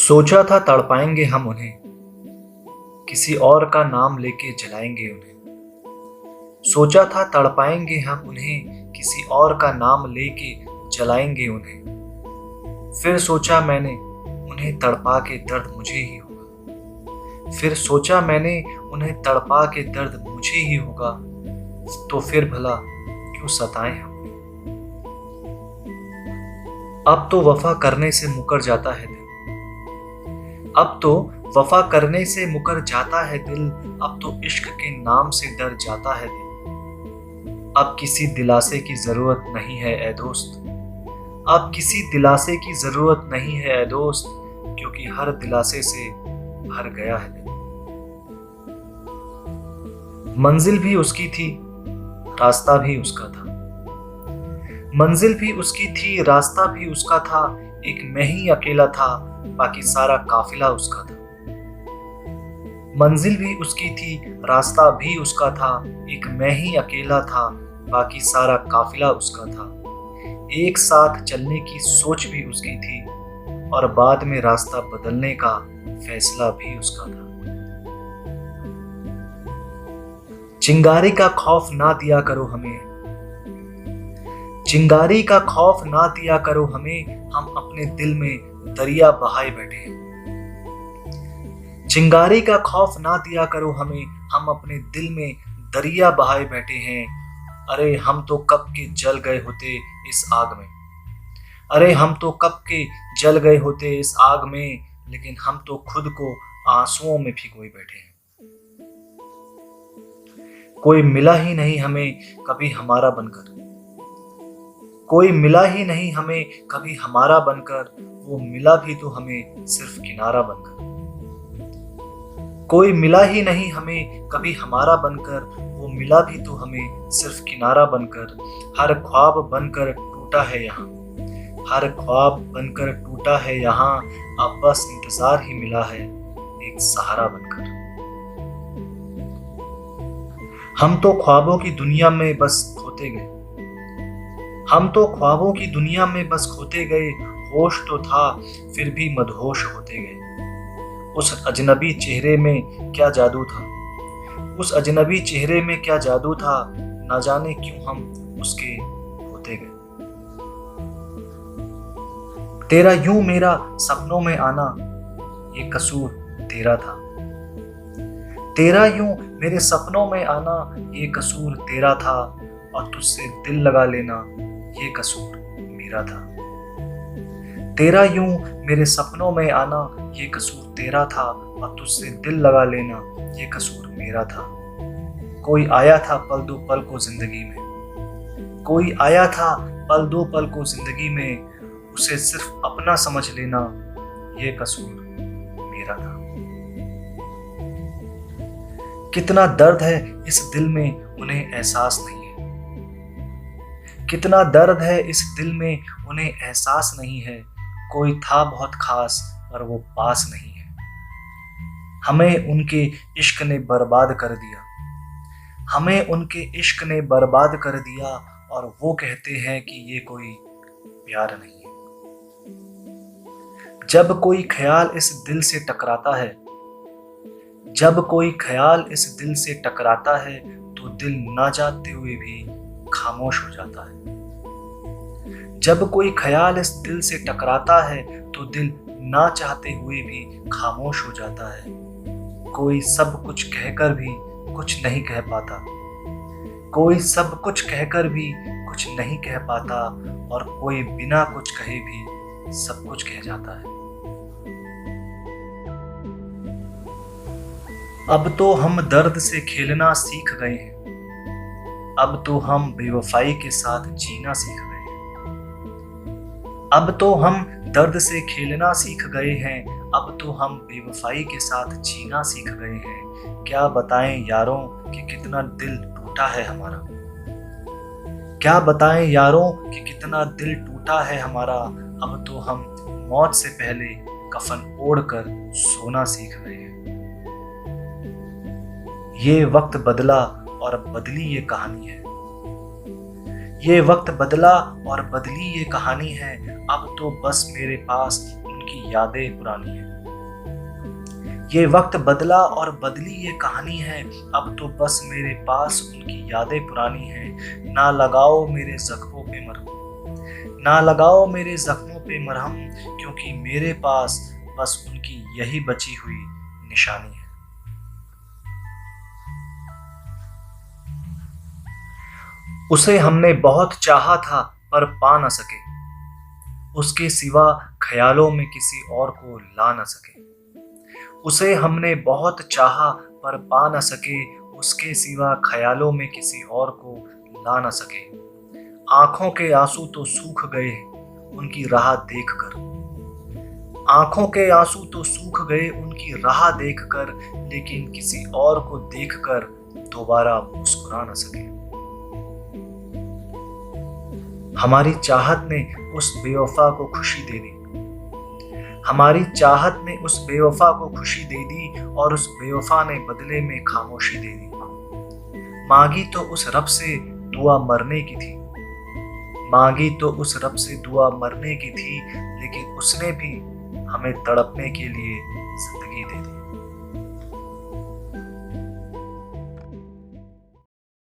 सोचा था तड़पाएंगे हम उन्हें, किसी और का नाम लेके जलाएंगे उन्हें। सोचा था तड़पाएंगे हम उन्हें, किसी और का नाम लेके जलाएंगे उन्हें। फिर सोचा मैंने उन्हें तड़पा के दर्द मुझे ही होगा। फिर सोचा मैंने उन्हें तड़पा के दर्द मुझे ही होगा। तो फिर भला क्यों सताएं हम। अब तो वफा करने से मुकर जाता है दिल। अब तो वफा करने से मुकर जाता है दिल। अब तो इश्क के नाम से डर जाता है दिल। अब किसी दिलासे की जरूरत नहीं है ए दोस्त। अब किसी दिलासे की जरूरत नहीं है ए दोस्त, क्योंकि हर दिलासे से भर गया है दिल। मंजिल भी उसकी थी, रास्ता भी उसका था। मंजिल भी उसकी थी, रास्ता भी उसका था। एक मैं ही अकेला था, बाकी सारा काफिला उसका था। मंजिल भी उसकी थी, रास्ता भी उसका था। एक मैं ही अकेला था, बाकी सारा काफिला उसका था। एक साथ चलने की सोच भी उसकी थी, और बाद में रास्ता बदलने का फैसला भी उसका था। चिंगारी का खौफ ना दिया करो हमें, चिंगारी का खौफ ना दिया करो हमें। हम अपने दिल में दरिया बहाए बैठे हैं। चिंगारी का खौफ ना दिया करो हमें, हम अपने दिल में दरिया बहाए बैठे हैं। अरे हम तो कब के जल गए होते इस आग में। अरे हम तो कब के जल गए होते इस आग में, लेकिन हम तो खुद को आंसुओं में भिगोए बैठे हैं। कोई मिला ही नहीं हमें कभी हमारा बनकर। कोई मिला ही नहीं हमें कभी हमारा बनकर। वो मिला भी तो हमें सिर्फ किनारा बनकर। कोई मिला ही नहीं हमें कभी हमारा बनकर। वो मिला भी तो हमें सिर्फ किनारा बनकर। हर ख्वाब बनकर टूटा है यहाँ, हर ख्वाब बनकर टूटा है यहाँ। अब बस इंतजार ही मिला है एक सहारा बनकर। हम तो ख्वाबों की दुनिया में बस खोते गए। हम तो ख्वाबों की दुनिया में बस खोते गए। होश तो था फिर भी मदहोश होते गए। उस अजनबी चेहरे में क्या जादू था, उस अजनबी चेहरे में क्या जादू था। ना जाने क्यों हम उसके होते गए। तेरा यूं मेरा सपनों में आना, ये कसूर तेरा था। तेरा यूं मेरे सपनों में आना, ये कसूर तेरा था। और तुझसे दिल लगा लेना, ये कसूर मेरा था। तेरा यूं मेरे सपनों में आना, ये कसूर तेरा था। और तुझसे दिल लगा लेना, ये कसूर मेरा था। कोई आया था पल दो पल को जिंदगी में। कोई आया था पल दो पल को जिंदगी में। उसे सिर्फ अपना समझ लेना, ये कसूर मेरा था। कितना दर्द है इस दिल में उन्हें एहसास नहीं है। कितना दर्द है इस दिल में उन्हें एहसास नहीं है। कोई था बहुत खास पर वो पास नहीं है। हमें उनके इश्क ने बर्बाद कर दिया। हमें उनके इश्क ने बर्बाद कर दिया। और वो कहते हैं कि ये कोई प्यार नहीं है। जब कोई ख्याल इस दिल से टकराता है, जब कोई ख्याल इस दिल से टकराता है, तो दिल ना चाहते हुए भी खामोश हो जाता है। जब कोई ख्याल इस दिल से टकराता है, तो दिल ना चाहते हुए भी खामोश हो जाता है। कोई सब कुछ कहकर भी कुछ नहीं कह पाता। कोई सब कुछ कहकर भी कुछ नहीं कह पाता। और कोई बिना कुछ कहे भी सब कुछ कह जाता है। अब तो हम दर्द से खेलना सीख गए हैं। अब तो हम बेवफाई के साथ जीना सीख गए हैं। अब तो हम दर्द से खेलना सीख गए हैं। अब तो हम बेवफाई के साथ जीना सीख गए हैं। क्या बताएं यारों कि कितना दिल टूटा है हमारा। क्या बताएं यारों कि कितना दिल टूटा है हमारा। अब तो हम मौत से पहले कफन ओढ़कर सोना सीख गए हैं। ये वक्त बदला और बदली ये कहानी है। ये वक्त बदला और बदली ये कहानी है। अब तो बस मेरे पास उनकी यादें पुरानी है। ये वक्त बदला और बदली ये कहानी है, अब तो बस मेरे पास उनकी यादें पुरानी हैं। ना लगाओ मेरे जख्मों पे मरहम, ना लगाओ मेरे जख्मों पे मरहम, क्योंकि मेरे पास बस उनकी यही बची हुई निशानी है। उसे हमने बहुत चाहा था पर पा न सके, उसके सिवा ख्यालों में किसी और को ला न सके। उसे हमने बहुत चाहा पर पा न सके, उसके सिवा ख्यालों में किसी और को ला न सके। आंखों के आंसू तो सूख गए उनकी राह देखकर, आंखों के आंसू तो सूख गए उनकी राह देखकर, लेकिन किसी और को देखकर दोबारा मुस्कुरा न सके। हमारी चाहत ने उस बेवफा को खुशी दे दी, हमारी चाहत ने उस बेवफा को खुशी दे दी, और उस बेवफा ने बदले में खामोशी दे दी। मांगी तो उस रब से दुआ मरने की थी, मांगी तो उस रब से दुआ मरने की थी, लेकिन उसने भी हमें तड़पने के लिए जिंदगी दे दी।